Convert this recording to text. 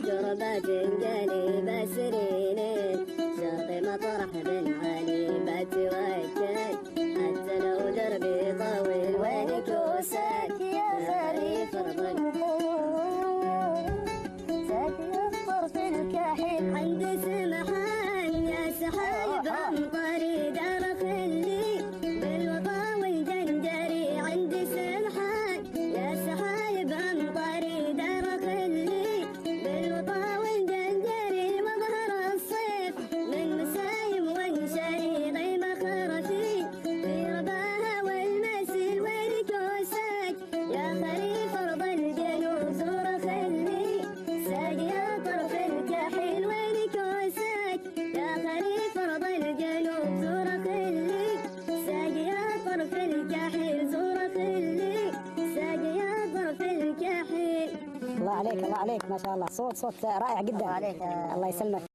تربة قليبة سرينين شاطئ مطرح بن علي بتوكل حتى لو دربي طويل وينك وسك يا خريف ارض سيفطر في الكحيل عند سمحان يا سحايب امطري دار خلي بالوطا والجنجري عند سمحان يا سحايب امطري دار خلي بالوطا والجنجري مظهر الصيف من مسايم وانشري ضيم خرفي في رباها والمسيل والكوسك يا خريف ارض الجنوب زور خلي ساقي طرف الكحيل والكوسك يا خريف ارض الجنوب زور خلي ساقي طرف الكحيل زور خلي ساقي طرف الكحيل. الله عليك الله عليك ما شاء الله صوت رائع جدا. الله عليك. الله يسلمك.